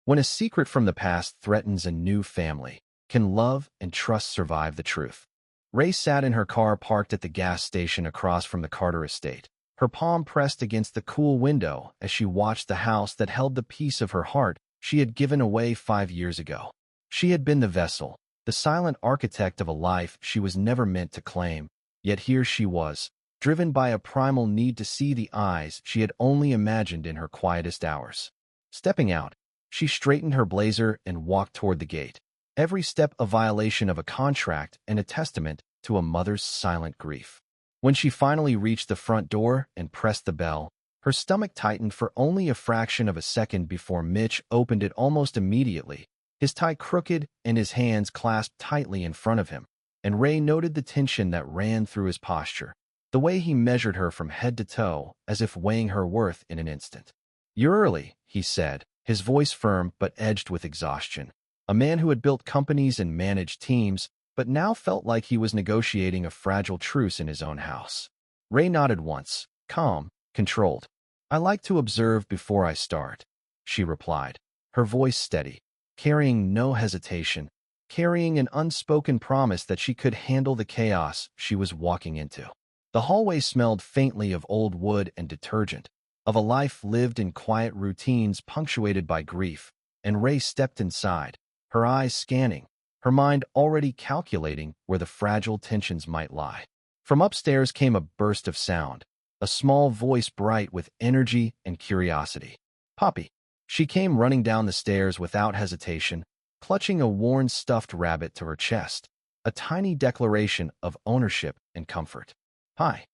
When a secret from the past threatens a new family, can love and trust survive the truth? Ray sat in her car parked at the gas station across from the Carter estate, her palm pressed against the cool window as she watched the house that held the piece of her heart she had given away 5 years ago. She had been the vessel, the silent architect of a life she was never meant to claim, yet here she was, driven by a primal need to see the eyes she had only imagined in her quietest hours. Stepping out, she straightened her blazer and walked toward the gate, every step a violation of a contract and a testament to a mother's silent grief. When she finally reached the front door and pressed the bell, her stomach tightened for only a fraction of a second before Mitch opened it almost immediately, his tie crooked and his hands clasped tightly in front of him, and Ray noted the tension that ran through his posture, the way he measured her from head to toe as if weighing her worth in an instant. "You're early," he said, his voice firm but edged with exhaustion. A man who had built companies and managed teams, but now felt like he was negotiating a fragile truce in his own house. Ray nodded once, calm, controlled. "I like to observe before I start," she replied, her voice steady, carrying no hesitation, carrying an unspoken promise that she could handle the chaos she was walking into. The hallway smelled faintly of old wood and detergent, of a life lived in quiet routines punctuated by grief, and Ray stepped inside, her eyes scanning, her mind already calculating where the fragile tensions might lie. From upstairs came a burst of sound, a small voice bright with energy and curiosity. "Poppy." She came running down the stairs without hesitation, clutching a worn stuffed rabbit to her chest, a tiny declaration of ownership and comfort. "Hi,"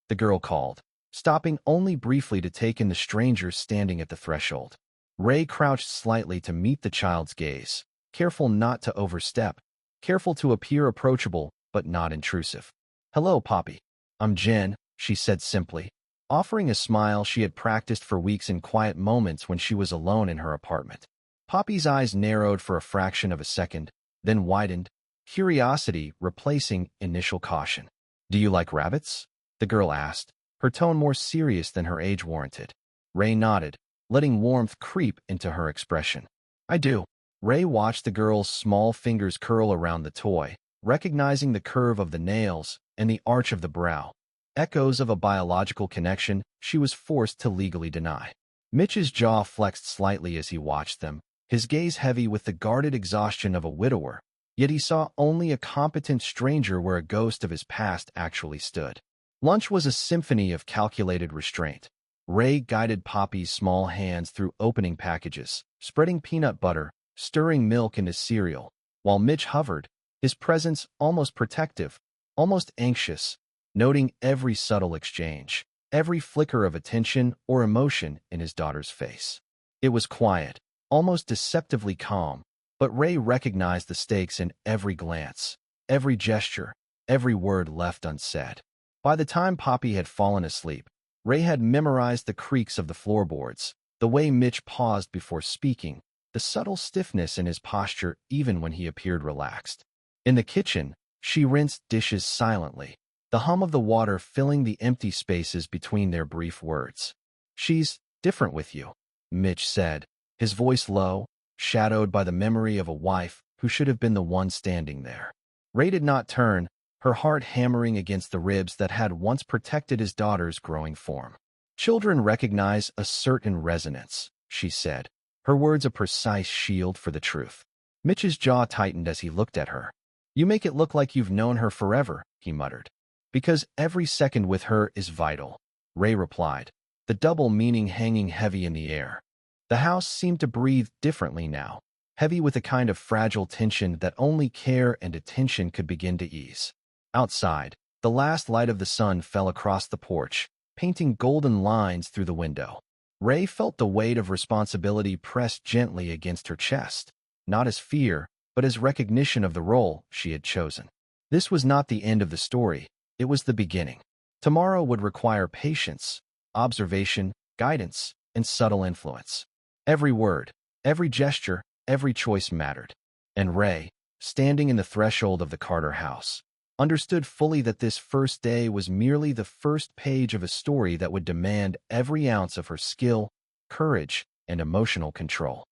the girl called, stopping only briefly to take in the stranger standing at the threshold. Ray crouched slightly to meet the child's gaze, careful not to overstep, careful to appear approachable but not intrusive. "Hello, Poppy. I'm Jen," she said simply, offering a smile she had practiced for weeks in quiet moments when she was alone in her apartment. Poppy's eyes narrowed for a fraction of a second, then widened, curiosity replacing initial caution. "Do you like rabbits?" the girl asked, her tone more serious than her age warranted. Ray nodded, letting warmth creep into her expression. "I do." Ray watched the girl's small fingers curl around the toy, recognizing the curve of the nails and the arch of the brow, echoes of a biological connection she was forced to legally deny. Mitch's jaw flexed slightly as he watched them, his gaze heavy with the guarded exhaustion of a widower, yet he saw only a competent stranger where a ghost of his past actually stood. Lunch was a symphony of calculated restraint. Ray guided Poppy's small hands through opening packages, spreading peanut butter, stirring milk into cereal, while Mitch hovered, his presence almost protective, almost anxious, noting every subtle exchange, every flicker of attention or emotion in his daughter's face. It was quiet, almost deceptively calm, but Ray recognized the stakes in every glance, every gesture, every word left unsaid. By the time Poppy had fallen asleep, Ray had memorized the creaks of the floorboards, the way Mitch paused before speaking, the subtle stiffness in his posture even when he appeared relaxed. In the kitchen, she rinsed dishes silently, the hum of the water filling the empty spaces between their brief words. "She's different with you," Mitch said, his voice low, shadowed by the memory of a wife who should have been the one standing there. Ray did not turn, her heart hammering against the ribs that had once protected his daughter's growing form. "Children recognize a certain resonance," she said, her words a precise shield for the truth. Mitch's jaw tightened as he looked at her. "You make it look like you've known her forever," he muttered. "Because every second with her is vital," Ray replied, the double meaning hanging heavy in the air. The house seemed to breathe differently now, heavy with a kind of fragile tension that only care and attention could begin to ease. Outside, the last light of the sun fell across the porch, painting golden lines through the window. Ray felt the weight of responsibility pressed gently against her chest, not as fear, but as recognition of the role she had chosen. This was not the end of the story, it was the beginning. Tomorrow would require patience, observation, guidance, and subtle influence. Every word, every gesture, every choice mattered. And Ray, standing in the threshold of the Carter house, understood fully that this first day was merely the first page of a story that would demand every ounce of her skill, courage, and emotional control.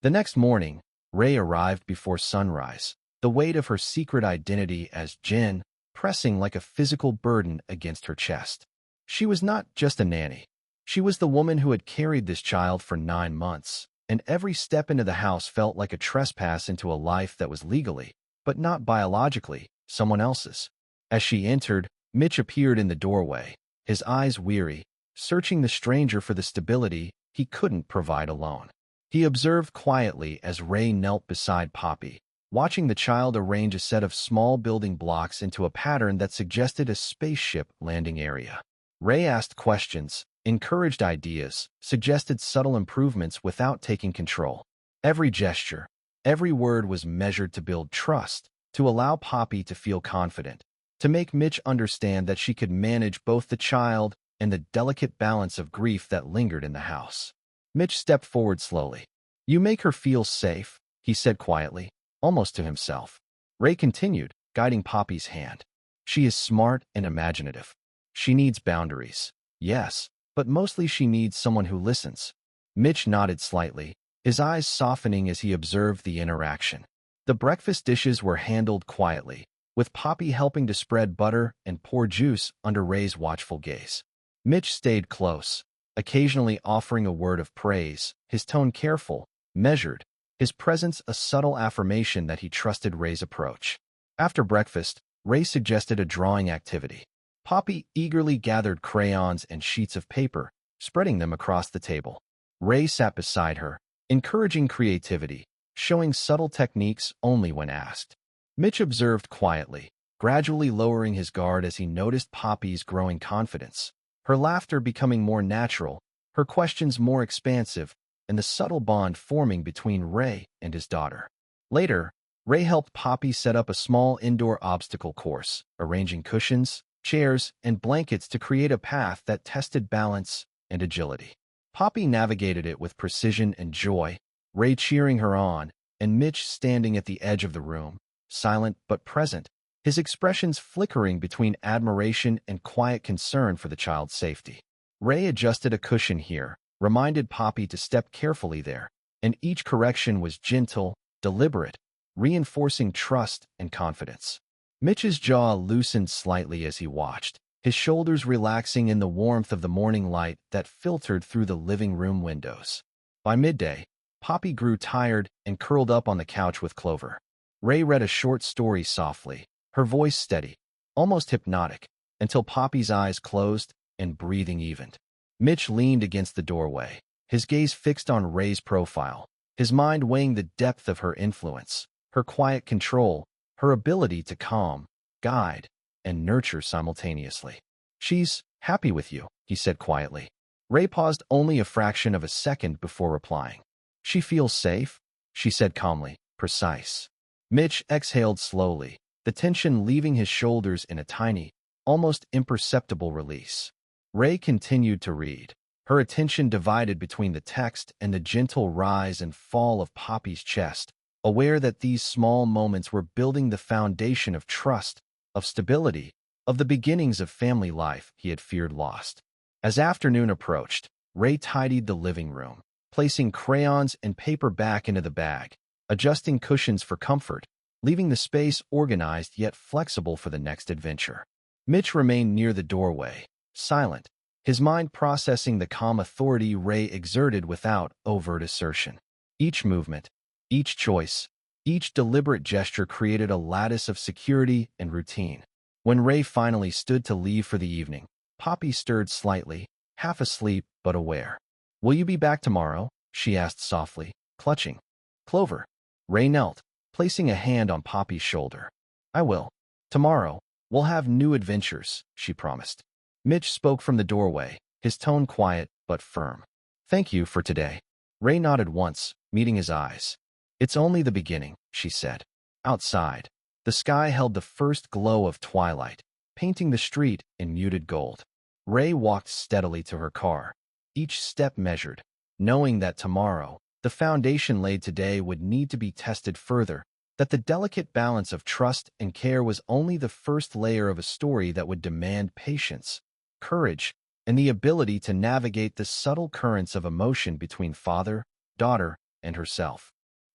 The next morning, Ray arrived before sunrise, the weight of her secret identity as Jen pressing like a physical burden against her chest. She was not just a nanny. She was the woman who had carried this child for 9 months, and every step into the house felt like a trespass into a life that was legally, but not biologically, someone else's. As she entered, Mitch appeared in the doorway, his eyes weary, searching the stranger for the stability he couldn't provide alone. He observed quietly as Ray knelt beside Poppy, watching the child arrange a set of small building blocks into a pattern that suggested a spaceship landing area. Ray asked questions, encouraged ideas, suggested subtle improvements without taking control. Every gesture, every word was measured to build trust, to allow Poppy to feel confident, to make Mitch understand that she could manage both the child and the delicate balance of grief that lingered in the house. Mitch stepped forward slowly. "You make her feel safe," he said quietly, almost to himself. Ray continued, guiding Poppy's hand. "She is smart and imaginative. She needs boundaries, yes, but mostly she needs someone who listens." Mitch nodded slightly, his eyes softening as he observed the interaction. The breakfast dishes were handled quietly, with Poppy helping to spread butter and pour juice under Ray's watchful gaze. Mitch stayed close, occasionally offering a word of praise, his tone careful, measured, his presence a subtle affirmation that he trusted Ray's approach. After breakfast, Ray suggested a drawing activity. Poppy eagerly gathered crayons and sheets of paper, spreading them across the table. Ray sat beside her, encouraging creativity, showing subtle techniques only when asked. Mitch observed quietly, gradually lowering his guard as he noticed Poppy's growing confidence, her laughter becoming more natural, her questions more expansive, and the subtle bond forming between Ray and his daughter. Later, Ray helped Poppy set up a small indoor obstacle course, arranging cushions, chairs, and blankets to create a path that tested balance and agility. Poppy navigated it with precision and joy, Ray cheering her on, and Mitch standing at the edge of the room, silent but present, his expressions flickering between admiration and quiet concern for the child's safety. Ray adjusted a cushion here, reminded Poppy to step carefully there, and each correction was gentle, deliberate, reinforcing trust and confidence. Mitch's jaw loosened slightly as he watched, his shoulders relaxing in the warmth of the morning light that filtered through the living room windows. By midday, Poppy grew tired and curled up on the couch with Clover. Ray read a short story softly, her voice steady, almost hypnotic, until Poppy's eyes closed and breathing evened. Mitch leaned against the doorway, his gaze fixed on Ray's profile, his mind weighing the depth of her influence, her quiet control, her ability to calm, guide, and nurture simultaneously. "She's happy with you," he said quietly. Ray paused only a fraction of a second before replying. "She feels safe," she said calmly, precise. Mitch exhaled slowly, the tension leaving his shoulders in a tiny, almost imperceptible release. Ray continued to read, her attention divided between the text and the gentle rise and fall of Poppy's chest, aware that these small moments were building the foundation of trust, of stability, of the beginnings of family life he had feared lost. As afternoon approached, Ray tidied the living room, placing crayons and paper back into the bag, adjusting cushions for comfort, leaving the space organized yet flexible for the next adventure. Mitch remained near the doorway, silent, his mind processing the calm authority Ray exerted without overt assertion. Each movement, each choice, each deliberate gesture created a lattice of security and routine. When Ray finally stood to leave for the evening, Poppy stirred slightly, half asleep but aware. "Will you be back tomorrow?" she asked softly, clutching Clover. Ray knelt, placing a hand on Poppy's shoulder. "I will. Tomorrow, we'll have new adventures," she promised. Mitch spoke from the doorway, his tone quiet but firm. "Thank you for today." Ray nodded once, meeting his eyes. "It's only the beginning," she said. Outside, the sky held the first glow of twilight, painting the street in muted gold. Ray walked steadily to her car, each step measured, knowing that tomorrow, the foundation laid today would need to be tested further, that the delicate balance of trust and care was only the first layer of a story that would demand patience, courage, and the ability to navigate the subtle currents of emotion between father, daughter, and herself.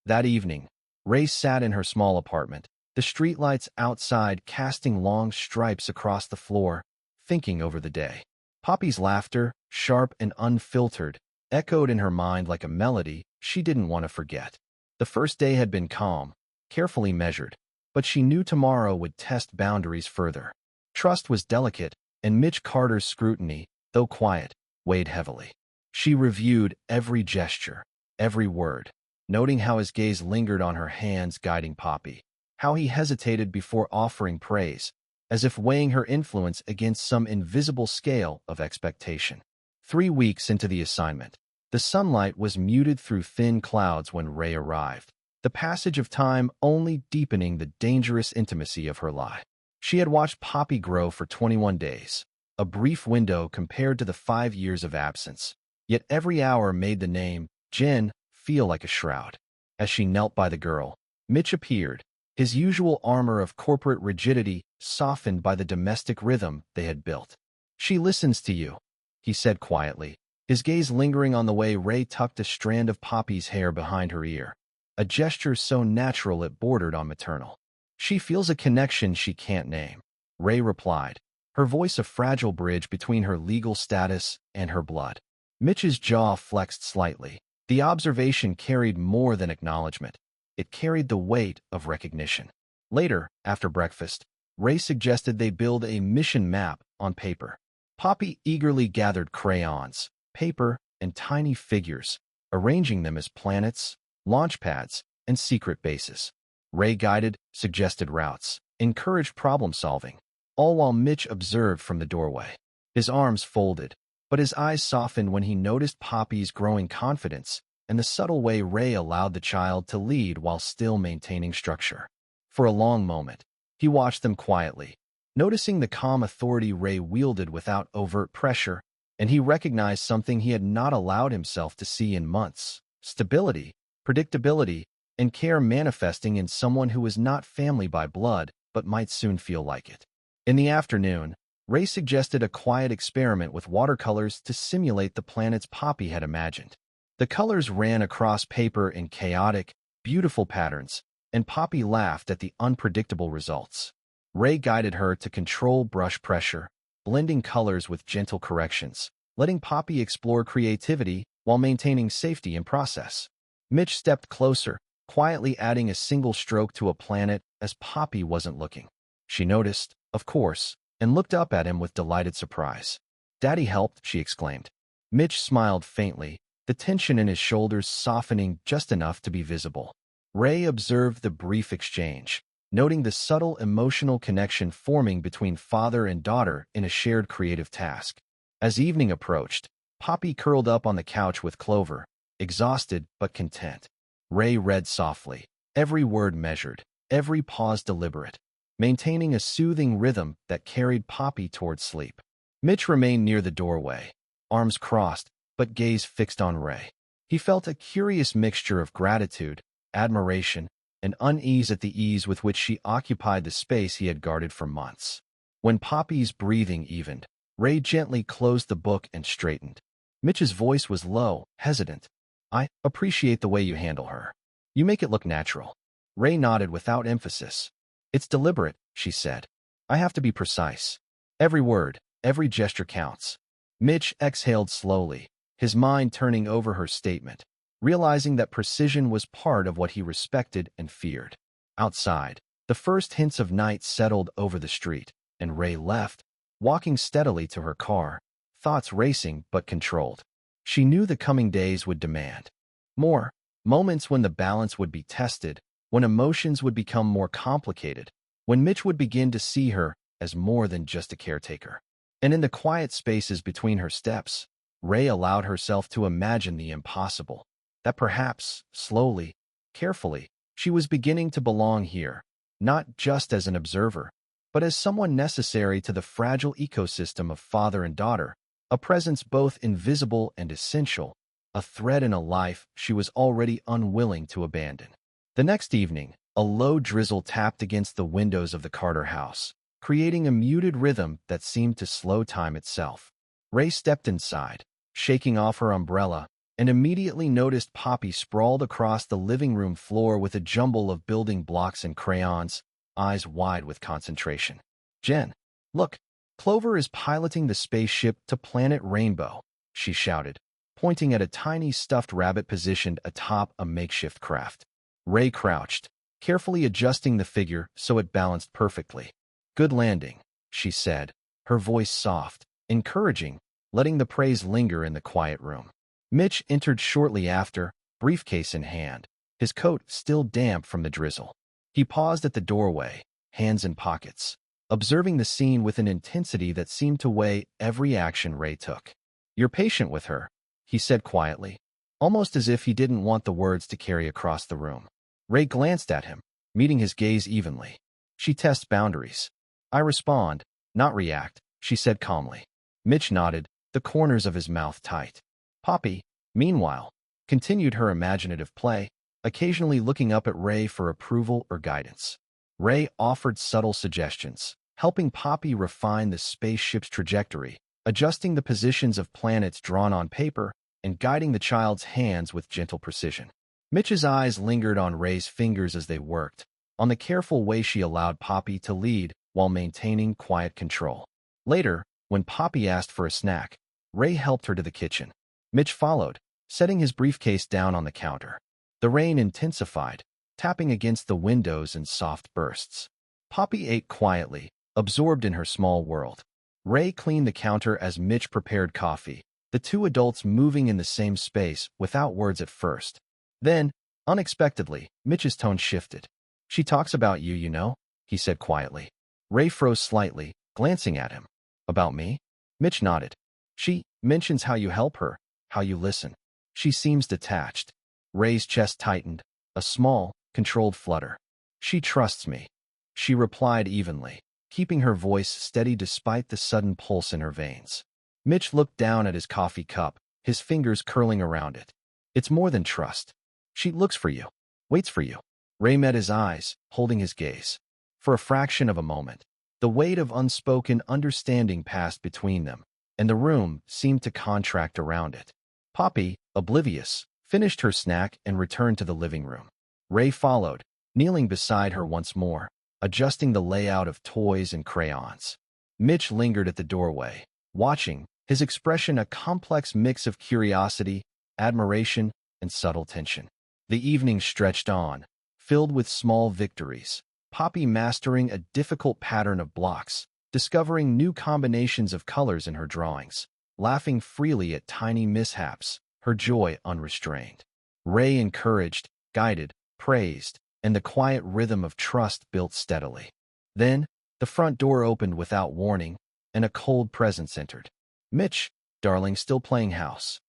That evening, Ray sat in her small apartment, the streetlights outside casting long stripes across the floor, thinking over the day. Poppy's laughter, sharp and unfiltered, echoed in her mind like a melody she didn't want to forget. The first day had been calm, carefully measured, but she knew tomorrow would test boundaries further. Trust was delicate, and Mitch Carter's scrutiny, though quiet, weighed heavily. She reviewed every gesture, every word, noting how his gaze lingered on her hands guiding Poppy, how he hesitated before offering praise, as if weighing her influence against some invisible scale of expectation. 3 weeks into the assignment, the sunlight was muted through thin clouds when Ray arrived, the passage of time only deepening the dangerous intimacy of her lie. She had watched Poppy grow for 21 days, a brief window compared to the 5 years of absence, yet every hour made the name, Jen, feel like a shroud. As she knelt by the girl, Mitch appeared, his usual armor of corporate rigidity softened by the domestic rhythm they had built. "She listens to you," he said quietly, his gaze lingering on the way Ray tucked a strand of Poppy's hair behind her ear, a gesture so natural it bordered on maternal. "She feels a connection she can't name," Ray replied, her voice a fragile bridge between her legal status and her blood. Mitch's jaw flexed slightly. The observation carried more than acknowledgement. It carried the weight of recognition. Later, after breakfast, Ray suggested they build a mission map on paper. Poppy eagerly gathered crayons, paper, and tiny figures, arranging them as planets, launch pads, and secret bases. Ray guided, suggested routes, encouraged problem-solving, all while Mitch observed from the doorway. His arms folded, but his eyes softened when he noticed Poppy's growing confidence and the subtle way Ray allowed the child to lead while still maintaining structure. For a long moment, he watched them quietly, noticing the calm authority Ray wielded without overt pressure, and he recognized something he had not allowed himself to see in months: stability, predictability, and care manifesting in someone who was not family by blood but might soon feel like it. In the afternoon, Ray suggested a quiet experiment with watercolors to simulate the planets Poppy had imagined. The colors ran across paper in chaotic, beautiful patterns, and Poppy laughed at the unpredictable results. Ray guided her to control brush pressure, blending colors with gentle corrections, letting Poppy explore creativity while maintaining safety in process. Mitch stepped closer, quietly adding a single stroke to a planet as Poppy wasn't looking. She noticed, of course, and looked up at him with delighted surprise. "Daddy helped," she exclaimed. Mitch smiled faintly, the tension in his shoulders softening just enough to be visible. Ray observed the brief exchange, noting the subtle emotional connection forming between father and daughter in a shared creative task. As evening approached, Poppy curled up on the couch with Clover, exhausted but content. Ray read softly, every word measured, every pause deliberate, maintaining a soothing rhythm that carried Poppy toward sleep. Mitch remained near the doorway, arms crossed, but gaze fixed on Ray. He felt a curious mixture of gratitude, admiration, and unease at the ease with which she occupied the space he had guarded for months. When Poppy's breathing evened, Ray gently closed the book and straightened. Mitch's voice was low, hesitant. "I appreciate the way you handle her. You make it look natural." Ray nodded without emphasis. "It's deliberate," she said. "I have to be precise. Every word, every gesture counts." Mitch exhaled slowly, his mind turning over her statement, realizing that precision was part of what he respected and feared. Outside, the first hints of night settled over the street, and Ray left, walking steadily to her car, thoughts racing but controlled. She knew the coming days would demand more, moments when the balance would be tested, when emotions would become more complicated, when Mitch would begin to see her as more than just a caretaker. And in the quiet spaces between her steps, Ray allowed herself to imagine the impossible, that perhaps, slowly, carefully, she was beginning to belong here, not just as an observer, but as someone necessary to the fragile ecosystem of father and daughter, a presence both invisible and essential, a thread in a life she was already unwilling to abandon. The next evening, a low drizzle tapped against the windows of the Carter house, creating a muted rhythm that seemed to slow time itself. Ray stepped inside, shaking off her umbrella, and immediately noticed Poppy sprawled across the living room floor with a jumble of building blocks and crayons, eyes wide with concentration. "Jen, look, Clover is piloting the spaceship to Planet Rainbow," she shouted, pointing at a tiny stuffed rabbit positioned atop a makeshift craft. Ray crouched, carefully adjusting the figure so it balanced perfectly. "Good landing," she said, her voice soft, encouraging, letting the praise linger in the quiet room. Mitch entered shortly after, briefcase in hand, his coat still damp from the drizzle. He paused at the doorway, hands in pockets, observing the scene with an intensity that seemed to weigh every action Ray took. "You're patient with her," he said quietly, almost as if he didn't want the words to carry across the room. Ray glanced at him, meeting his gaze evenly. "She tests boundaries. I respond, not react," she said calmly. Mitch nodded, the corners of his mouth tight. Poppy, meanwhile, continued her imaginative play, occasionally looking up at Ray for approval or guidance. Ray offered subtle suggestions, helping Poppy refine the spaceship's trajectory, adjusting the positions of planets drawn on paper, and guiding the child's hands with gentle precision. Mitch's eyes lingered on Ray's fingers as they worked, on the careful way she allowed Poppy to lead while maintaining quiet control. Later, when Poppy asked for a snack, Ray helped her to the kitchen. Mitch followed, setting his briefcase down on the counter. The rain intensified, tapping against the windows in soft bursts. Poppy ate quietly, absorbed in her small world. Ray cleaned the counter as Mitch prepared coffee, the two adults moving in the same space without words at first. Then, unexpectedly, Mitch's tone shifted. "She talks about you, you know," he said quietly. Ray froze slightly, glancing at him. "About me?" Mitch nodded. "She mentions how you help her, how you listen. She seems detached." Ray's chest tightened, a small, controlled flutter. "She trusts me," she replied evenly, keeping her voice steady despite the sudden pulse in her veins. Mitch looked down at his coffee cup, his fingers curling around it. "It's more than trust. She looks for you, waits for you." Ray met his eyes, holding his gaze. For a fraction of a moment, the weight of unspoken understanding passed between them, and the room seemed to contract around it. Poppy, oblivious, finished her snack and returned to the living room. Ray followed, kneeling beside her once more, adjusting the layout of toys and crayons. Mitch lingered at the doorway, watching, his expression a complex mix of curiosity, admiration, and subtle tension. The evening stretched on, filled with small victories, Poppy mastering a difficult pattern of blocks, discovering new combinations of colors in her drawings, laughing freely at tiny mishaps, her joy unrestrained. Ray encouraged, guided, praised, and the quiet rhythm of trust built steadily. Then, the front door opened without warning, and a cold presence entered. "Mitch, darling, still playing house."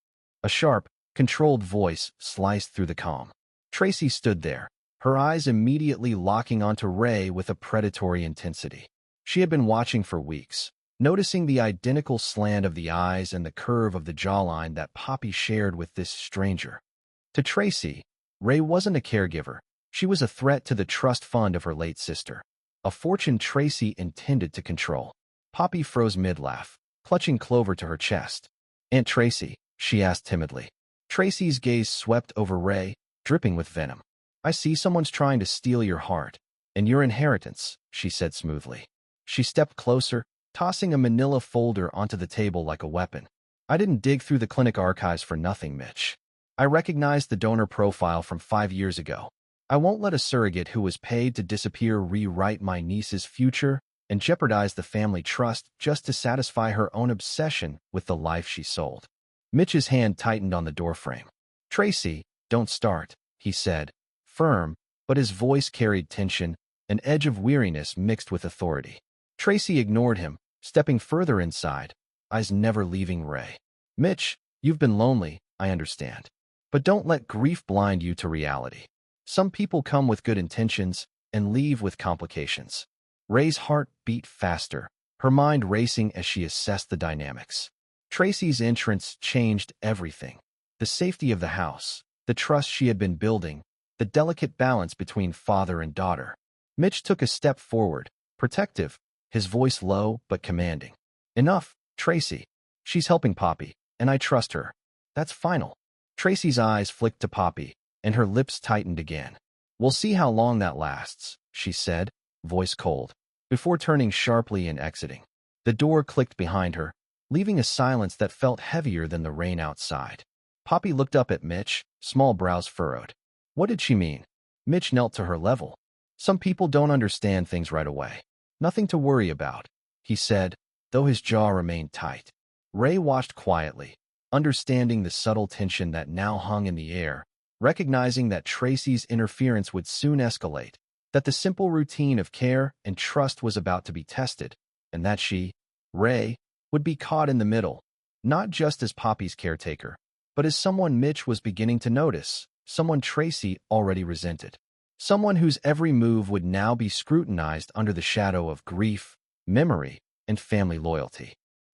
A sharp, controlled voice sliced through the calm. Tracy stood there, her eyes immediately locking onto Ray with a predatory intensity. She had been watching for weeks, noticing the identical slant of the eyes and the curve of the jawline that Poppy shared with this stranger. To Tracy, Ray wasn't a caregiver. She was a threat to the trust fund of her late sister, a fortune Tracy intended to control. Poppy froze mid-laugh, clutching Clover to her chest. "Aunt Tracy," she asked timidly. Tracy's gaze swept over Ray, dripping with venom. "I see someone's trying to steal your heart, and your inheritance," she said smoothly. She stepped closer, tossing a manila folder onto the table like a weapon. "I didn't dig through the clinic archives for nothing, Mitch. I recognized the donor profile from 5 years ago. I won't let a surrogate who was paid to disappear rewrite my niece's future and jeopardize the family trust just to satisfy her own obsession with the life she sold." Mitch's hand tightened on the doorframe. "Tracy, don't start," he said, firm, but his voice carried tension, an edge of weariness mixed with authority. Tracy ignored him, stepping further inside, eyes never leaving Ray. "Mitch, you've been lonely, I understand. But don't let grief blind you to reality. Some people come with good intentions and leave with complications." Ray's heart beat faster, her mind racing as she assessed the dynamics. Tracy's entrance changed everything. The safety of the house, the trust she had been building, the delicate balance between father and daughter. Mitch took a step forward, protective, his voice low but commanding. "Enough, Tracy. She's helping Poppy, and I trust her. That's final." Tracy's eyes flicked to Poppy, and her lips tightened again. "We'll see how long that lasts," she said, voice cold, before turning sharply and exiting. The door clicked behind her, leaving a silence that felt heavier than the rain outside. Poppy looked up at Mitch, small brows furrowed. What did she mean? Mitch knelt to her level. "Some people don't understand things right away. Nothing to worry about," he said, though his jaw remained tight. Ray watched quietly, understanding the subtle tension that now hung in the air, recognizing that Tracy's interference would soon escalate, that the simple routine of care and trust was about to be tested, and that she, Ray, would be caught in the middle, not just as Poppy's caretaker, but as someone Mitch was beginning to notice, someone Tracy already resented, someone whose every move would now be scrutinized under the shadow of grief, memory, and family loyalty.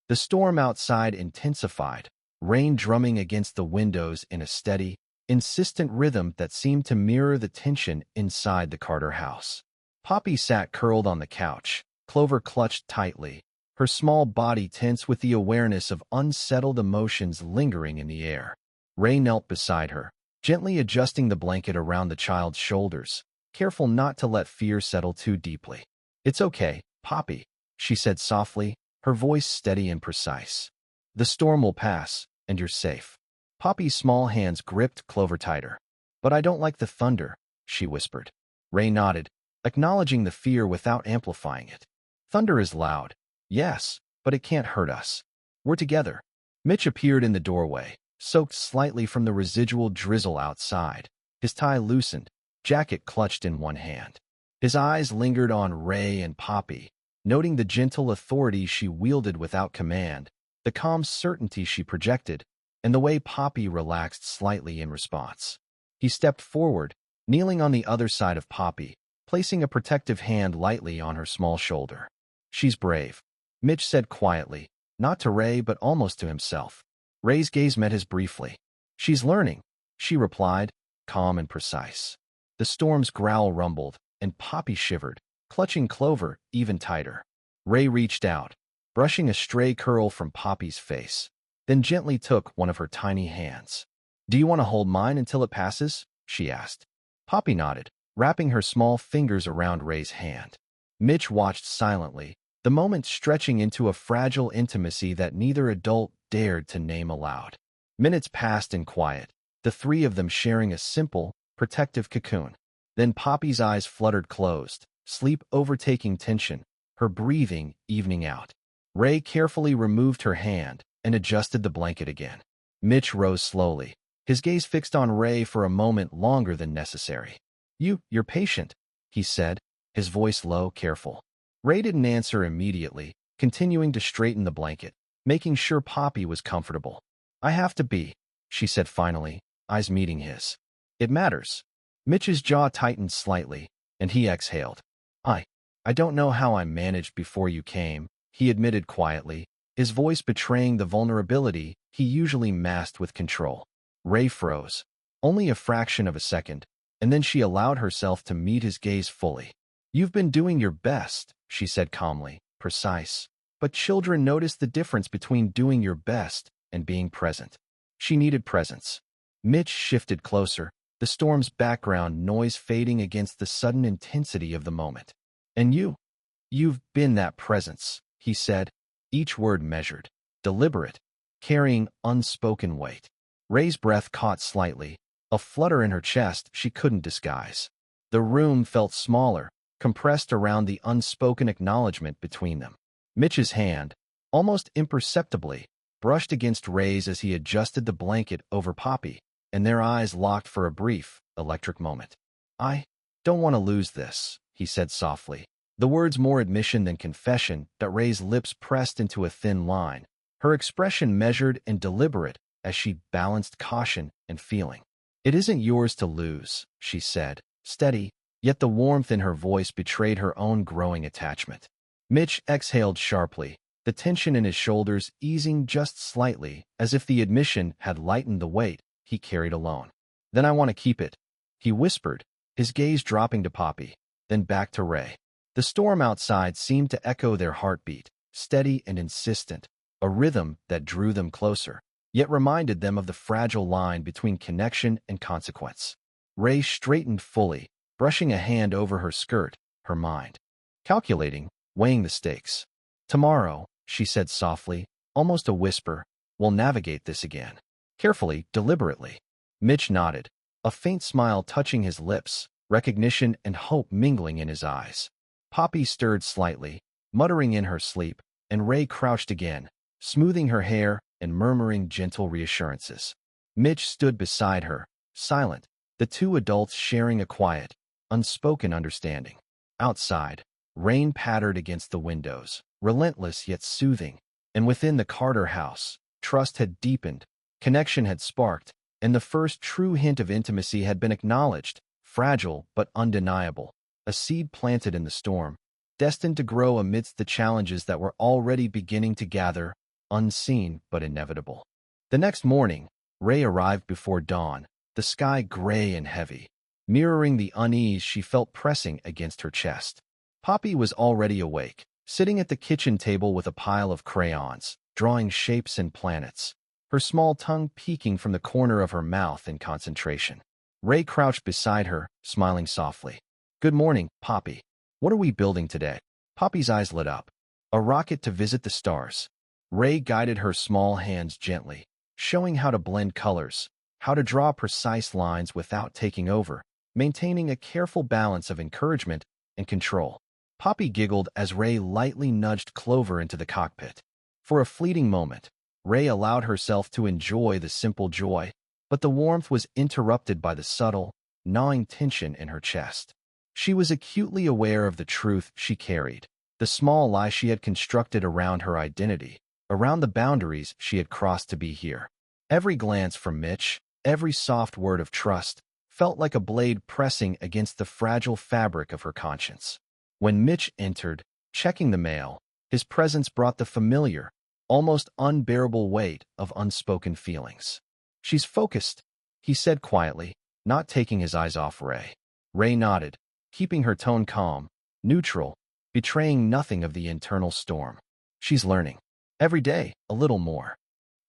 The storm outside intensified, rain drumming against the windows in a steady, insistent rhythm that seemed to mirror the tension inside the Carter house. Poppy sat curled on the couch, Clover clutched tightly, her small body tense with the awareness of unsettled emotions lingering in the air. Ray knelt beside her, gently adjusting the blanket around the child's shoulders, careful not to let fear settle too deeply. "It's okay, Poppy," she said softly, her voice steady and precise. "The storm will pass, and you're safe." Poppy's small hands gripped Clover tighter. "But I don't like the thunder," she whispered. Ray nodded, acknowledging the fear without amplifying it. "Thunder is loud, yes, but it can't hurt us. We're together." Mitch appeared in the doorway, soaked slightly from the residual drizzle outside, his tie loosened, jacket clutched in one hand. His eyes lingered on Ray and Poppy, noting the gentle authority she wielded without command, the calm certainty she projected, and the way Poppy relaxed slightly in response. He stepped forward, kneeling on the other side of Poppy, placing a protective hand lightly on her small shoulder. "She's brave," Mitch said quietly, not to Ray but almost to himself. Ray's gaze met his briefly. "She's learning," she replied, calm and precise. The storm's growl rumbled, and Poppy shivered, clutching Clover even tighter. Ray reached out, brushing a stray curl from Poppy's face, then gently took one of her tiny hands. "Do you want to hold mine until it passes?" she asked. Poppy nodded, wrapping her small fingers around Ray's hand. Mitch watched silently, the moment stretching into a fragile intimacy that neither adult dared to name aloud. Minutes passed in quiet, the three of them sharing a simple, protective cocoon. Then Poppy's eyes fluttered closed, sleep overtaking tension, her breathing evening out. Ray carefully removed her hand and adjusted the blanket again. Mitch rose slowly, his gaze fixed on Ray for a moment longer than necessary. You're patient," he said, his voice low, careful. Ray didn't answer immediately, continuing to straighten the blanket, making sure Poppy was comfortable. "I have to be," she said finally, eyes meeting his. "It matters." Mitch's jaw tightened slightly, and he exhaled. I don't know how I managed before you came," he admitted quietly, his voice betraying the vulnerability he usually masked with control. Ray froze, only a fraction of a second, and then she allowed herself to meet his gaze fully. "You've been doing your best," she said calmly, precise. But children notice the difference between doing your best and being present. She needed presence. Mitch shifted closer, the storm's background noise fading against the sudden intensity of the moment. "And you've been that presence," he said, each word measured, deliberate, carrying unspoken weight. Ray's breath caught slightly, a flutter in her chest she couldn't disguise. The room felt smaller, compressed around the unspoken acknowledgement between them. Mitch's hand, almost imperceptibly, brushed against Ray's as he adjusted the blanket over Poppy, and their eyes locked for a brief, electric moment. "I don't want to lose this," he said softly, the words more admission than confession that Ray's lips pressed into a thin line, her expression measured and deliberate as she balanced caution and feeling. "It isn't yours to lose," she said, steady, yet the warmth in her voice betrayed her own growing attachment. Mitch exhaled sharply, the tension in his shoulders easing just slightly, as if the admission had lightened the weight he carried alone. "Then I want to keep it," he whispered, his gaze dropping to Poppy, then back to Ray. The storm outside seemed to echo their heartbeat, steady and insistent, a rhythm that drew them closer. yet reminded them of the fragile line between connection and consequence. Ray straightened fully, brushing a hand over her skirt, her mind calculating, weighing the stakes. "Tomorrow," she said softly, almost a whisper, "we'll navigate this again. Carefully, deliberately." Mitch nodded, a faint smile touching his lips, recognition and hope mingling in his eyes. Poppy stirred slightly, muttering in her sleep, and Ray crouched again, smoothing her hair and murmuring gentle reassurances. Mitch stood beside her, silent, the two adults sharing a quiet, unspoken understanding. Outside, rain pattered against the windows, relentless yet soothing, and within the Carter house, trust had deepened, connection had sparked, and the first true hint of intimacy had been acknowledged, fragile but undeniable, a seed planted in the storm, destined to grow amidst the challenges that were already beginning to gather, unseen but inevitable. The next morning, Ray arrived before dawn, the sky gray and heavy, mirroring the unease she felt pressing against her chest. Poppy was already awake, sitting at the kitchen table with a pile of crayons, drawing shapes and planets, her small tongue peeking from the corner of her mouth in concentration. Ray crouched beside her, smiling softly. "Good morning, Poppy. What are we building today?" Poppy's eyes lit up. "A rocket to visit the stars." Ray guided her small hands gently, showing how to blend colors, how to draw precise lines without taking over, maintaining a careful balance of encouragement and control. Poppy giggled as Ray lightly nudged Clover into the cockpit. For a fleeting moment, Ray allowed herself to enjoy the simple joy, but the warmth was interrupted by the subtle, gnawing tension in her chest. She was acutely aware of the truth she carried, the small lie she had constructed around her identity, around the boundaries she had crossed to be here. Every glance from Mitch, every soft word of trust, felt like a blade pressing against the fragile fabric of her conscience. When Mitch entered, checking the mail, his presence brought the familiar, almost unbearable weight of unspoken feelings. "She's focused," he said quietly, not taking his eyes off Ray. Ray nodded, keeping her tone calm, neutral, betraying nothing of the internal storm. "She's learning. Every day, a little more."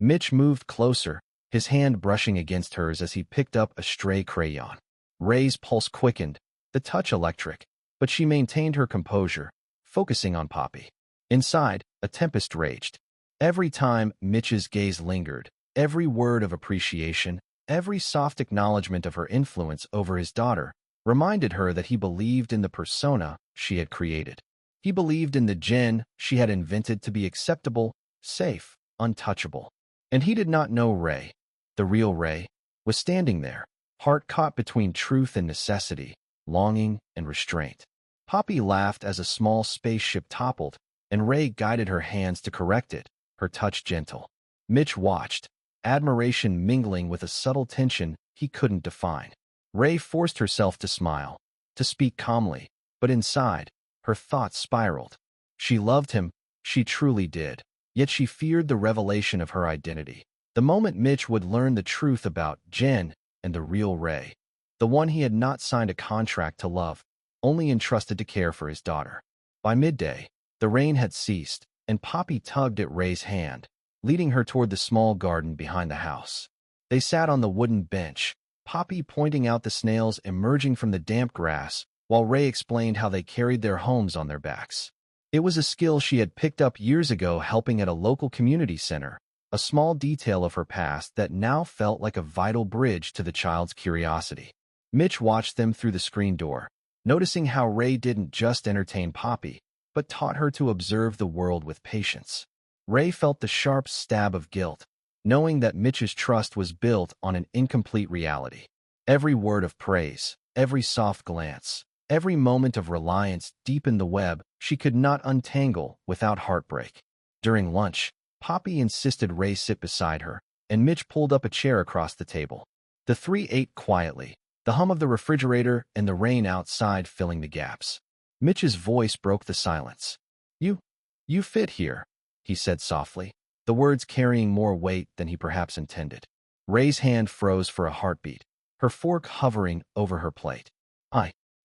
Mitch moved closer, his hand brushing against hers as he picked up a stray crayon. Ray's pulse quickened, the touch electric, but she maintained her composure, focusing on Poppy. Inside, a tempest raged. Every time Mitch's gaze lingered, every word of appreciation, every soft acknowledgement of her influence over his daughter, reminded her that he believed in the persona she had created. He believed in the Jen she had invented to be acceptable, safe, untouchable. And he did not know Ray, the real Ray, was standing there, heart caught between truth and necessity, longing and restraint. Poppy laughed as a small spaceship toppled, and Ray guided her hands to correct it, her touch gentle. Mitch watched, admiration mingling with a subtle tension he couldn't define. Ray forced herself to smile, to speak calmly, but inside, her thoughts spiraled. She loved him, she truly did, yet she feared the revelation of her identity. The moment Mitch would learn the truth about Jen and the real Ray, the one he had not signed a contract to love, only entrusted to care for his daughter. By midday, the rain had ceased, and Poppy tugged at Ray's hand, leading her toward the small garden behind the house. They sat on the wooden bench, Poppy pointing out the snails emerging from the damp grass, while Ray explained how they carried their homes on their backs. It was a skill she had picked up years ago helping at a local community center, a small detail of her past that now felt like a vital bridge to the child's curiosity. Mitch watched them through the screen door, noticing how Ray didn't just entertain Poppy, but taught her to observe the world with patience. Ray felt the sharp stab of guilt, knowing that Mitch's trust was built on an incomplete reality. Every word of praise, every soft glance, every moment of reliance deepened the web she could not untangle without heartbreak. During lunch, Poppy insisted Ray sit beside her, and Mitch pulled up a chair across the table. The three ate quietly, the hum of the refrigerator and the rain outside filling the gaps. Mitch's voice broke the silence. You fit here," he said softly, the words carrying more weight than he perhaps intended. Ray's hand froze for a heartbeat, her fork hovering over her plate.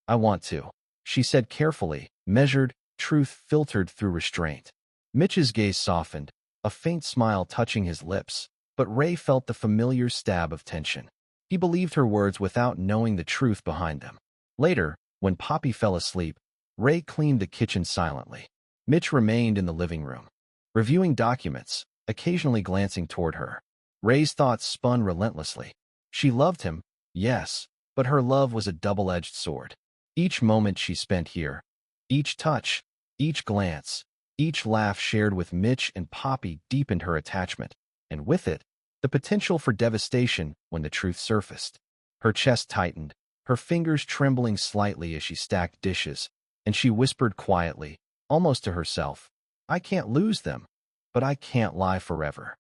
I want to," she said carefully, measured, truth filtered through restraint. Mitch's gaze softened, a faint smile touching his lips, but Ray felt the familiar stab of tension. He believed her words without knowing the truth behind them. Later, when Poppy fell asleep, Ray cleaned the kitchen silently. Mitch remained in the living room, reviewing documents, occasionally glancing toward her. Ray's thoughts spun relentlessly. She loved him, yes, but her love was a double-edged sword. Each moment she spent here, each touch, each glance, each laugh shared with Mitch and Poppy deepened her attachment, and with it, the potential for devastation when the truth surfaced. Her chest tightened, her fingers trembling slightly as she stacked dishes, and she whispered quietly, almost to herself, "I can't lose them, but I can't lie forever."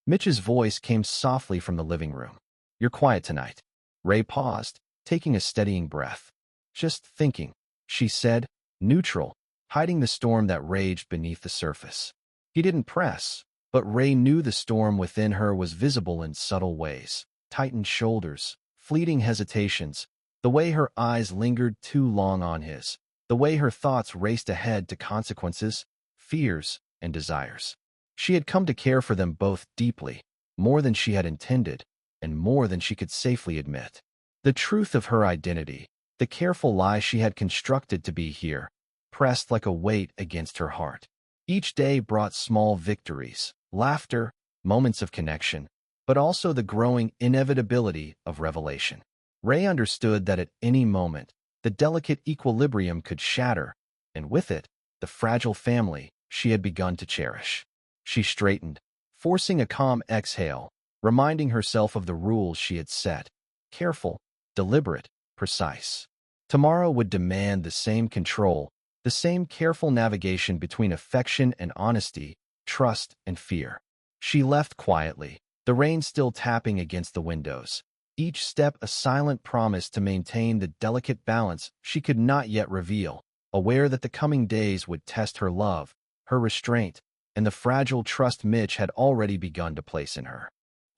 Mitch's voice came softly from the living room. "You're quiet tonight." Ray paused, taking a steadying breath. "Just thinking," she said, neutral, hiding the storm that raged beneath the surface. He didn't press, but Ray knew the storm within her was visible in subtle ways. Tightened shoulders, fleeting hesitations, the way her eyes lingered too long on his, the way her thoughts raced ahead to consequences, fears, and desires. She had come to care for them both deeply, more than she had intended, and more than she could safely admit. The truth of her identity, the careful lie she had constructed to be here, pressed like a weight against her heart. Each day brought small victories, laughter, moments of connection, but also the growing inevitability of revelation. Ray understood that at any moment, the delicate equilibrium could shatter, and with it, the fragile family she had begun to cherish. She straightened, forcing a calm exhale, reminding herself of the rules she had set. Careful, deliberate, precise. Tomorrow would demand the same control, the same careful navigation between affection and honesty, trust and fear. She left quietly, the rain still tapping against the windows, each step a silent promise to maintain the delicate balance she could not yet reveal, aware that the coming days would test her love, her restraint, and the fragile trust Mitch had already begun to place in her.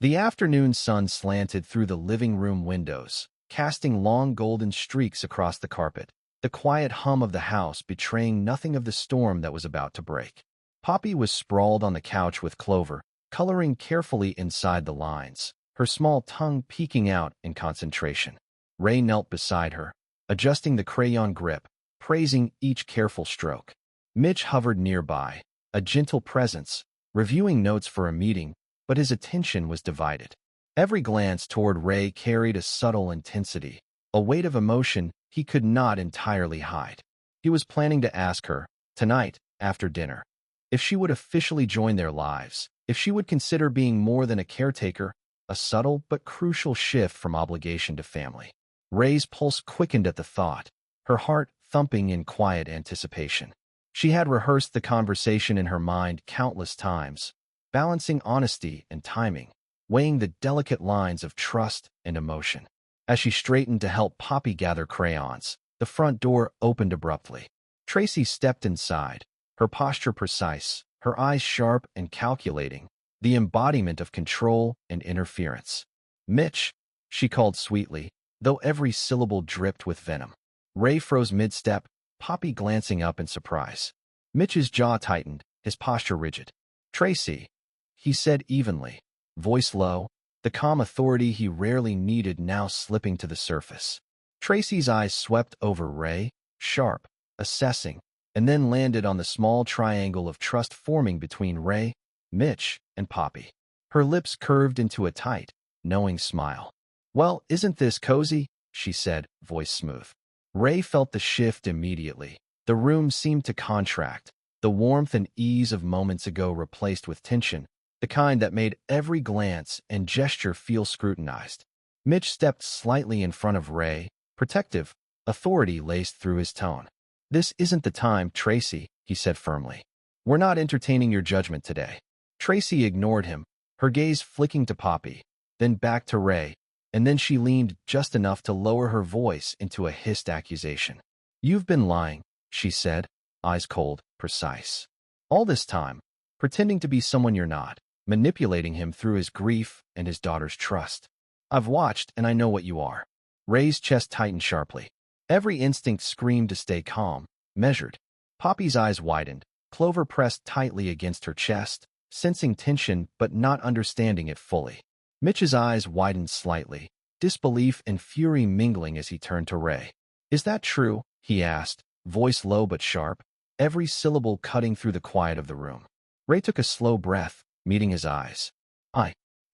The afternoon sun slanted through the living room windows, casting long golden streaks across the carpet, the quiet hum of the house betraying nothing of the storm that was about to break. Poppy was sprawled on the couch with Clover, coloring carefully inside the lines, her small tongue peeking out in concentration. Ray knelt beside her, adjusting the crayon grip, praising each careful stroke. Mitch hovered nearby, a gentle presence, reviewing notes for a meeting, but his attention was divided. Every glance toward Ray carried a subtle intensity, a weight of emotion he could not entirely hide. He was planning to ask her, tonight, after dinner, if she would officially join their lives, if she would consider being more than a caretaker, a subtle but crucial shift from obligation to family. Ray's pulse quickened at the thought, her heart thumping in quiet anticipation. She had rehearsed the conversation in her mind countless times, balancing honesty and timing, weighing the delicate lines of trust and emotion. As she straightened to help Poppy gather crayons, the front door opened abruptly. Tracy stepped inside, her posture precise, her eyes sharp and calculating, the embodiment of control and interference. "Mitch," she called sweetly, though every syllable dripped with venom. Ray froze mid-step, Poppy glancing up in surprise. Mitch's jaw tightened, his posture rigid. "Tracy," he said evenly, voice low, the calm authority he rarely needed now slipping to the surface. Tracy's eyes swept over Ray, sharp, assessing, and then landed on the small triangle of trust forming between Ray, Mitch, and Poppy. Her lips curved into a tight, knowing smile. "Well, isn't this cozy?" she said, voice smooth. Ray felt the shift immediately. The room seemed to contract, the warmth and ease of moments ago replaced with tension, the kind that made every glance and gesture feel scrutinized. Mitch stepped slightly in front of Ray, protective, authority laced through his tone. "This isn't the time, Tracy," he said firmly. "We're not entertaining your judgment today." Tracy ignored him, her gaze flicking to Poppy, then back to Ray, and then she leaned just enough to lower her voice into a hissed accusation. "You've been lying," she said, eyes cold, precise. "All this time, pretending to be someone you're not, manipulating him through his grief and his daughter's trust. I've watched and I know what you are." Ray's chest tightened sharply. Every instinct screamed to stay calm, measured. Poppy's eyes widened, Clover pressed tightly against her chest, sensing tension but not understanding it fully. Mitch's eyes widened slightly, disbelief and fury mingling as he turned to Ray. "Is that true?" he asked, voice low but sharp, every syllable cutting through the quiet of the room. Ray took a slow breath, meeting his eyes.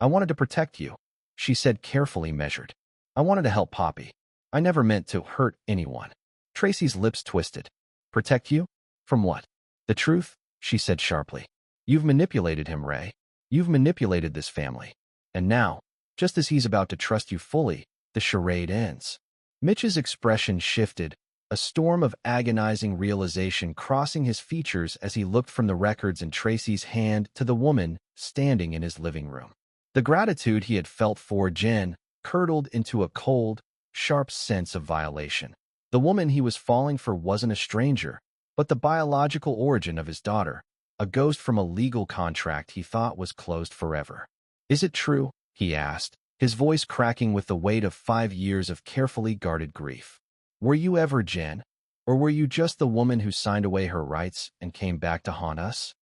I wanted to protect you," she said, carefully measured. "I wanted to help Poppy. I never meant to hurt anyone." Tracy's lips twisted. "Protect you? From what?" "The truth," she said sharply. "You've manipulated him, Ray. You've manipulated this family. And now, just as he's about to trust you fully, the charade ends." Mitch's expression shifted, a storm of agonizing realization crossing his features as he looked from the records in Tracy's hand to the woman standing in his living room. The gratitude he had felt for Jen curdled into a cold, sharp sense of violation. The woman he was falling for wasn't a stranger, but the biological origin of his daughter, a ghost from a legal contract he thought was closed forever. "Is it true?" he asked, his voice cracking with the weight of 5 years of carefully guarded grief. "Were you ever Jen? Or were you just the woman who signed away her rights and came back to haunt us?"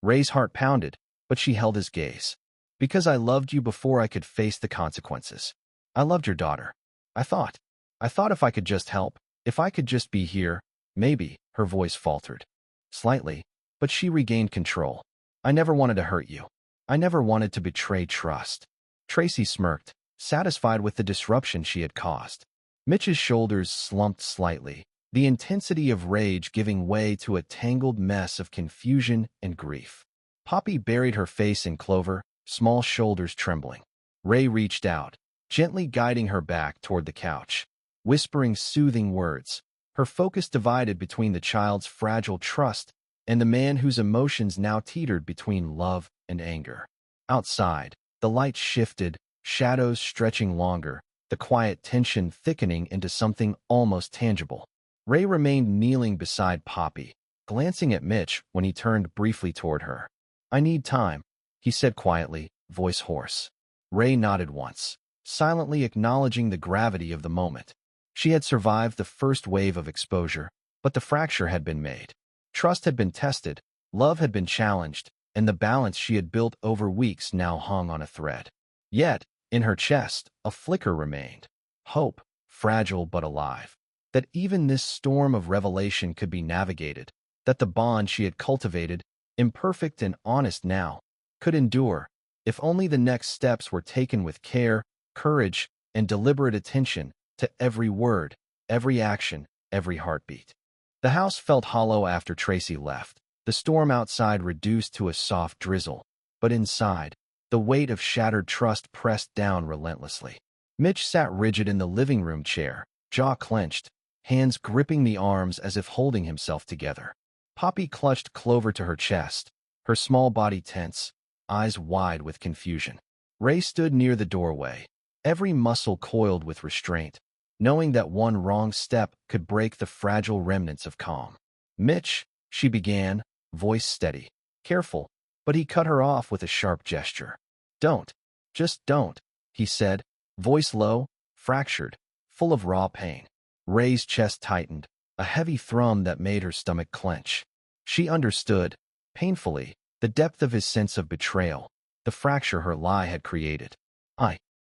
Ray's heart pounded, but she held his gaze. "Because I loved you before I could face the consequences. I loved your daughter. I thought if I could just help, if I could just be here, maybe," her voice faltered. Slightly, but she regained control. "I never wanted to hurt you. I never wanted to betray trust." Tracy smirked, satisfied with the disruption she had caused. Mitch's shoulders slumped slightly, the intensity of rage giving way to a tangled mess of confusion and grief. Poppy buried her face in clover, small shoulders trembling. Ray reached out, gently guiding her back toward the couch, whispering soothing words, her focus divided between the child's fragile trust and the man whose emotions now teetered between love and anger. Outside, the light shifted, shadows stretching longer, the quiet tension thickening into something almost tangible. Ray remained kneeling beside Poppy, glancing at Mitch when he turned briefly toward her. "I need time," he said quietly, voice hoarse. Ray nodded once, silently acknowledging the gravity of the moment. She had survived the first wave of exposure, but the fracture had been made. Trust had been tested, love had been challenged, and the balance she had built over weeks now hung on a thread. Yet, in her chest, a flicker remained. Hope, fragile but alive. That even this storm of revelation could be navigated, that the bond she had cultivated, imperfect and honest now, could endure, if only the next steps were taken with care, courage, and deliberate attention to every word, every action, every heartbeat. The house felt hollow after Tracy left, the storm outside reduced to a soft drizzle, but inside, the weight of shattered trust pressed down relentlessly. Mitch sat rigid in the living room chair, jaw clenched, hands gripping the arms as if holding himself together. Poppy clutched Clover to her chest, her small body tense, eyes wide with confusion. Ray stood near the doorway, every muscle coiled with restraint, knowing that one wrong step could break the fragile remnants of calm. "Mitch," she began, voice steady, careful, but he cut her off with a sharp gesture. "Don't. Just don't," he said, voice low, fractured, full of raw pain. Ray's chest tightened, a heavy thrum that made her stomach clench. She understood, painfully, the depth of his sense of betrayal, the fracture her lie had created.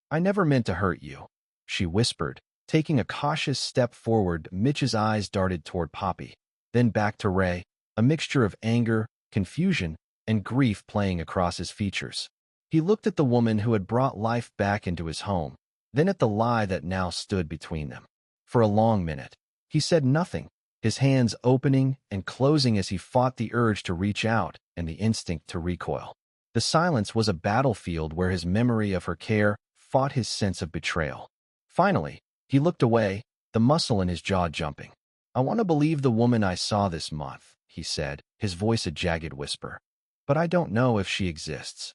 I never meant to hurt you," she whispered, taking a cautious step forward. Mitch's eyes darted toward Poppy, then back to Ray, a mixture of anger, confusion, and grief playing across his features. He looked at the woman who had brought life back into his home, then at the lie that now stood between them. For a long minute, he said nothing, his hands opening and closing as he fought the urge to reach out and the instinct to recoil. The silence was a battlefield where his memory of her care fought his sense of betrayal. Finally, he looked away, the muscle in his jaw jumping. "I want to believe the woman I saw this month," he said, his voice a jagged whisper. "But I don't know if she exists."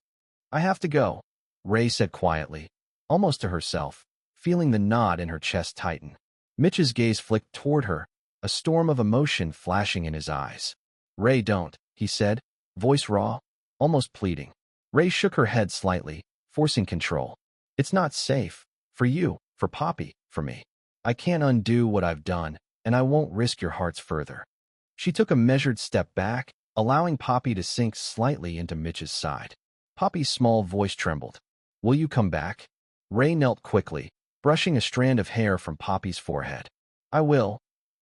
"I have to go," Ray said quietly, almost to herself, feeling the knot in her chest tighten. Mitch's gaze flicked toward her, a storm of emotion flashing in his eyes. "Ray, don't," he said, voice raw, almost pleading. Ray shook her head slightly, forcing control. "It's not safe. For you, for Poppy, for me. I can't undo what I've done, and I won't risk your hearts further." She took a measured step back, allowing Poppy to sink slightly into Mitch's side. Poppy's small voice trembled. "Will you come back?" Ray knelt quickly, brushing a strand of hair from Poppy's forehead. "I will,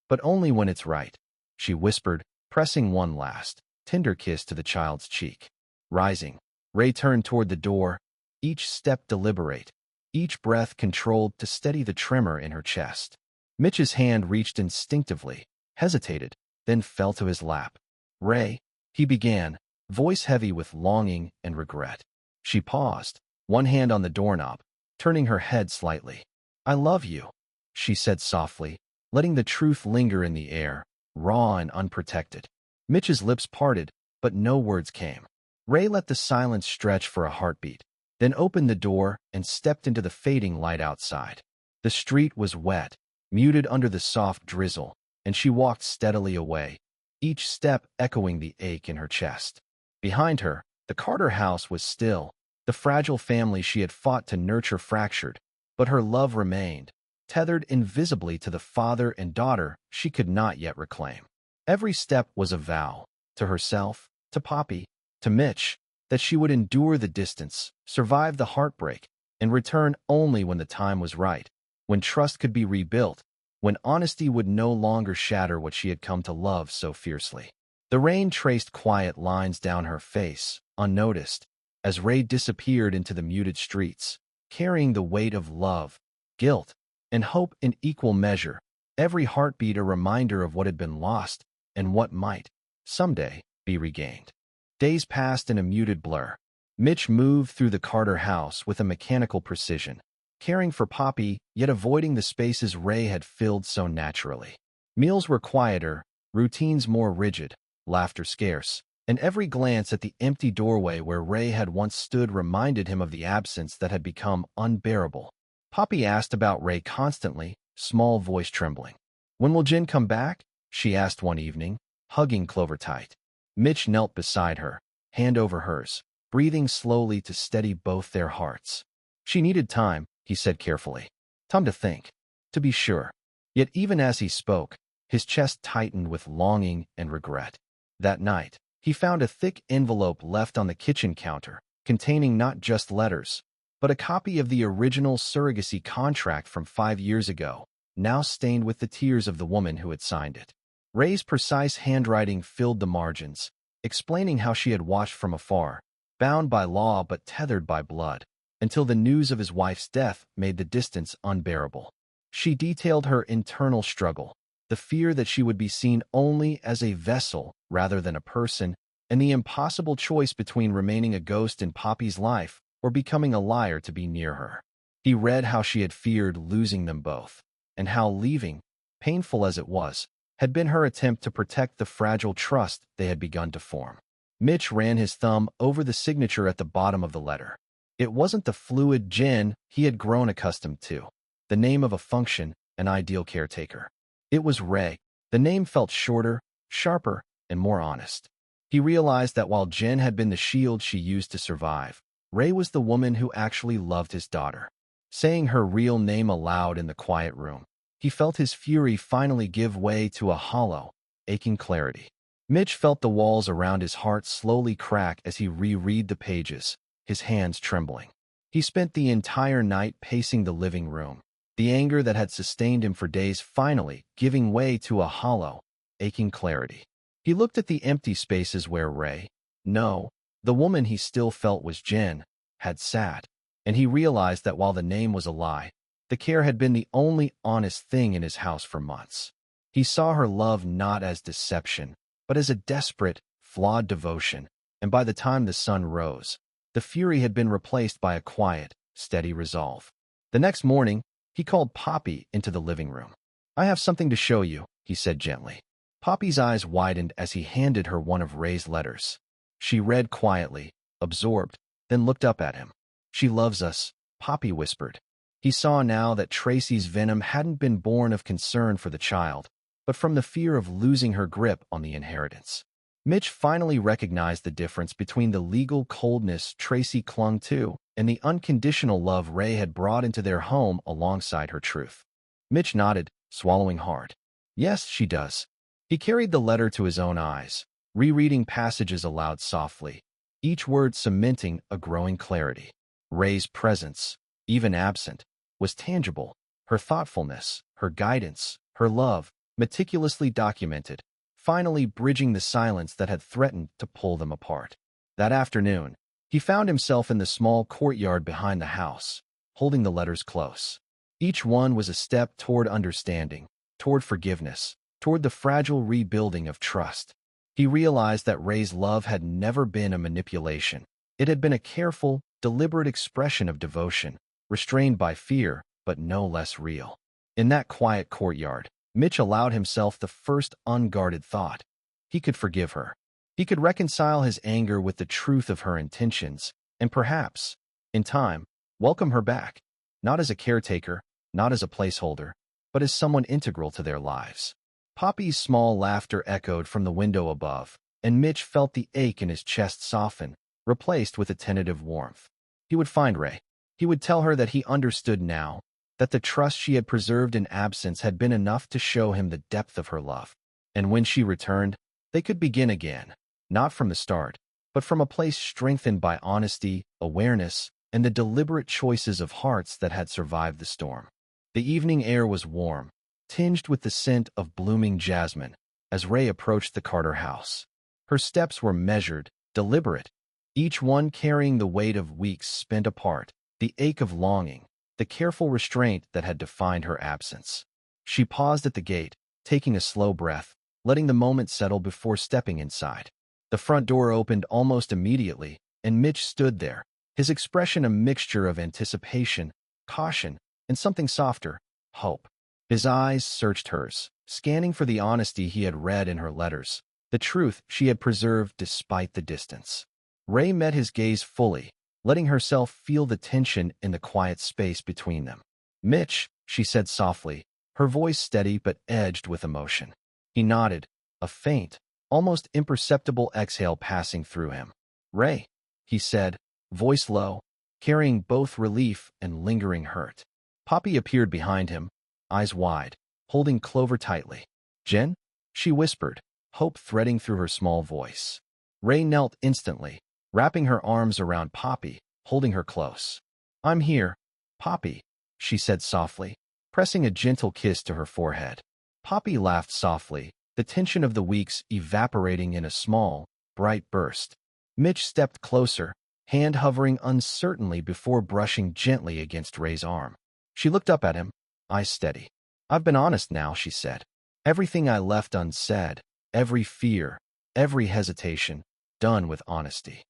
but only when it's right," she whispered, pressing one last, tender kiss to the child's cheek. Rising, Ray turned toward the door, each step deliberate, each breath controlled to steady the tremor in her chest. Mitch's hand reached instinctively, hesitated, then fell to his lap. "Ray," he began, voice heavy with longing and regret. She paused, one hand on the doorknob, turning her head slightly. "I love you," she said softly, letting the truth linger in the air, raw and unprotected. Mitch's lips parted, but no words came. Ray let the silence stretch for a heartbeat, then opened the door and stepped into the fading light outside. The street was wet, muted under the soft drizzle, and she walked steadily away, each step echoing the ache in her chest. Behind her, the Carter house was still. The fragile family she had fought to nurture fractured, but her love remained, tethered invisibly to the father and daughter she could not yet reclaim. Every step was a vow, to herself, to Poppy, to Mitch, that she would endure the distance, survive the heartbreak, and return only when the time was right, when trust could be rebuilt, when honesty would no longer shatter what she had come to love so fiercely. The rain traced quiet lines down her face, unnoticed, as Ray disappeared into the muted streets, carrying the weight of love, guilt, and hope in equal measure, every heartbeat a reminder of what had been lost and what might, someday, be regained. Days passed in a muted blur. Mitch moved through the Carter house with a mechanical precision, caring for Poppy, yet avoiding the spaces Ray had filled so naturally. Meals were quieter, routines more rigid, laughter scarce, and every glance at the empty doorway where Ray had once stood reminded him of the absence that had become unbearable. Poppy asked about Ray constantly, small voice trembling. "When will Jen come back?" she asked one evening, hugging Clover tight. Mitch knelt beside her, hand over hers, breathing slowly to steady both their hearts. "She needed time," he said carefully. "Time to think, to be sure." Yet even as he spoke, his chest tightened with longing and regret. That night, he found a thick envelope left on the kitchen counter, containing not just letters, but a copy of the original surrogacy contract from 5 years ago, now stained with the tears of the woman who had signed it. Ray's precise handwriting filled the margins, explaining how she had watched from afar, bound by law but tethered by blood, until the news of his wife's death made the distance unbearable. She detailed her internal struggle, the fear that she would be seen only as a vessel rather than a person, and the impossible choice between remaining a ghost in Poppy's life or becoming a liar to be near her. He read how she had feared losing them both, and how leaving, painful as it was, had been her attempt to protect the fragile trust they had begun to form. Mitch ran his thumb over the signature at the bottom of the letter. It wasn't the fluid Jen he had grown accustomed to, the name of a function, an ideal caretaker. It was Ray. The name felt shorter, sharper, and more honest. He realized that while Jen had been the shield she used to survive, Ray was the woman who actually loved his daughter. Saying her real name aloud in the quiet room, he felt his fury finally give way to a hollow, aching clarity. Mitch felt the walls around his heart slowly crack as he reread the pages, his hands trembling. He spent the entire night pacing the living room, the anger that had sustained him for days finally giving way to a hollow, aching clarity. He looked at the empty spaces where Ray, no, the woman he still felt was Jen, had sat, and he realized that while the name was a lie, the care had been the only honest thing in his house for months. He saw her love not as deception, but as a desperate, flawed devotion, and by the time the sun rose, the fury had been replaced by a quiet, steady resolve. The next morning, he called Poppy into the living room. "I have something to show you," he said gently. Poppy's eyes widened as he handed her one of Ray's letters. She read quietly, absorbed, then looked up at him. "She loves us," Poppy whispered. He saw now that Tracy's venom hadn't been born of concern for the child, but from the fear of losing her grip on the inheritance. Mitch finally recognized the difference between the legal coldness Tracy clung to and the unconditional love Ray had brought into their home alongside her truth. Mitch nodded, swallowing hard. "Yes, she does." He carried the letter to his own eyes, rereading passages aloud softly, each word cementing a growing clarity. Ray's presence, even absent, was tangible. Her thoughtfulness, her guidance, her love, meticulously documented, finally bridging the silence that had threatened to pull them apart. That afternoon, he found himself in the small courtyard behind the house, holding the letters close. Each one was a step toward understanding, toward forgiveness, toward the fragile rebuilding of trust. He realized that Ray's love had never been a manipulation. It had been a careful, deliberate expression of devotion, restrained by fear, but no less real. In that quiet courtyard, Mitch allowed himself the first unguarded thought. He could forgive her. He could reconcile his anger with the truth of her intentions, and perhaps, in time, welcome her back, not as a caretaker, not as a placeholder, but as someone integral to their lives. Poppy's small laughter echoed from the window above, and Mitch felt the ache in his chest soften, replaced with a tentative warmth. He would find Ray. He would tell her that he understood now, that the trust she had preserved in absence had been enough to show him the depth of her love. And when she returned, they could begin again, not from the start, but from a place strengthened by honesty, awareness, and the deliberate choices of hearts that had survived the storm. The evening air was warm, tinged with the scent of blooming jasmine, as Ray approached the Carter house. Her steps were measured, deliberate, each one carrying the weight of weeks spent apart, the ache of longing, the careful restraint that had defined her absence. She paused at the gate, taking a slow breath, letting the moment settle before stepping inside. The front door opened almost immediately, and Mitch stood there, his expression a mixture of anticipation, caution, and something softer, hope. His eyes searched hers, scanning for the honesty he had read in her letters, the truth she had preserved despite the distance. Ray met his gaze fully, letting herself feel the tension in the quiet space between them. "Mitch," she said softly, her voice steady but edged with emotion. He nodded, a faint, almost imperceptible exhale passing through him. "Ray," he said, voice low, carrying both relief and lingering hurt. Poppy appeared behind him, eyes wide, holding Clover tightly. "Jen?" she whispered, hope threading through her small voice. Ray knelt instantly, wrapping her arms around Poppy, holding her close. "I'm here, Poppy," she said softly, pressing a gentle kiss to her forehead. Poppy laughed softly, the tension of the weeks evaporating in a small, bright burst. Mitch stepped closer, hand hovering uncertainly before brushing gently against Ray's arm. She looked up at him, eyes steady. "I've been honest now," she said. "Everything I left unsaid, every fear, every hesitation, done with honesty."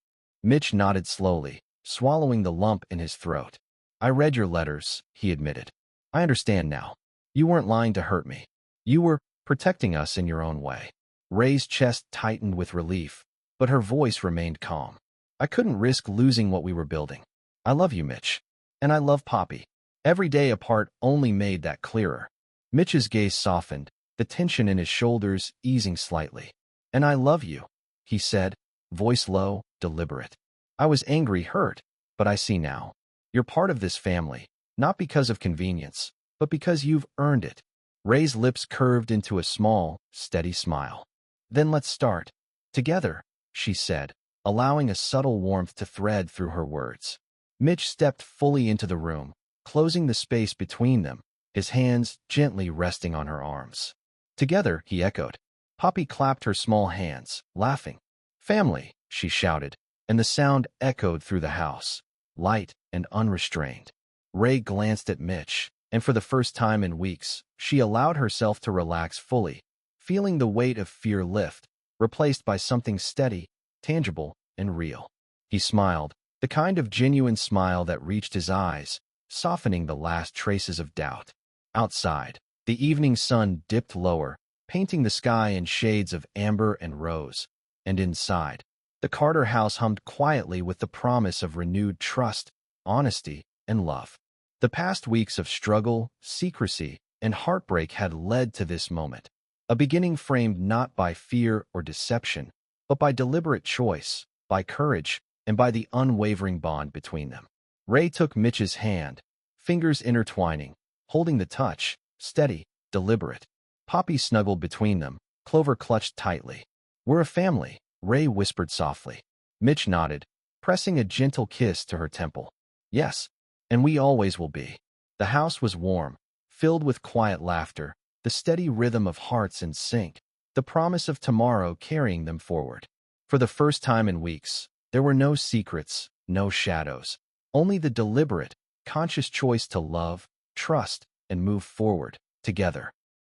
Mitch nodded slowly, swallowing the lump in his throat. "I read your letters," he admitted. "I understand now. You weren't lying to hurt me. You were protecting us in your own way." Ray's chest tightened with relief, but her voice remained calm. "I couldn't risk losing what we were building. I love you, Mitch. And I love Poppy." Every day apart only made that clearer. Mitch's gaze softened, the tension in his shoulders easing slightly. "And I love you," he said, voice low, deliberate. "I was angry, hurt, but I see now. You're part of this family, not because of convenience, but because you've earned it." Ray's lips curved into a small, steady smile. "Then let's start. Together," she said, allowing a subtle warmth to thread through her words. Mitch stepped fully into the room, closing the space between them, his hands gently resting on her arms. "Together," he echoed. Poppy clapped her small hands, laughing. "Family," she shouted, and the sound echoed through the house, light and unrestrained. Ray glanced at Mitch, and for the first time in weeks, she allowed herself to relax fully, feeling the weight of fear lift, replaced by something steady, tangible, and real. He smiled, the kind of genuine smile that reached his eyes, softening the last traces of doubt. Outside, the evening sun dipped lower, painting the sky in shades of amber and rose, and inside, the Carter house hummed quietly with the promise of renewed trust, honesty, and love. The past weeks of struggle, secrecy, and heartbreak had led to this moment, a beginning framed not by fear or deception, but by deliberate choice, by courage, and by the unwavering bond between them. Ray took Mitch's hand, fingers intertwining, holding the touch, steady, deliberate. Poppy snuggled between them, Clover clutched tightly. We're a family, Ray whispered softly. Mitch nodded, pressing a gentle kiss to her temple. Yes, and we always will be. The house was warm, filled with quiet laughter, the steady rhythm of hearts in sync, the promise of tomorrow carrying them forward. For the first time in weeks, there were no secrets, no shadows, only the deliberate, conscious choice to love, trust, and move forward, together.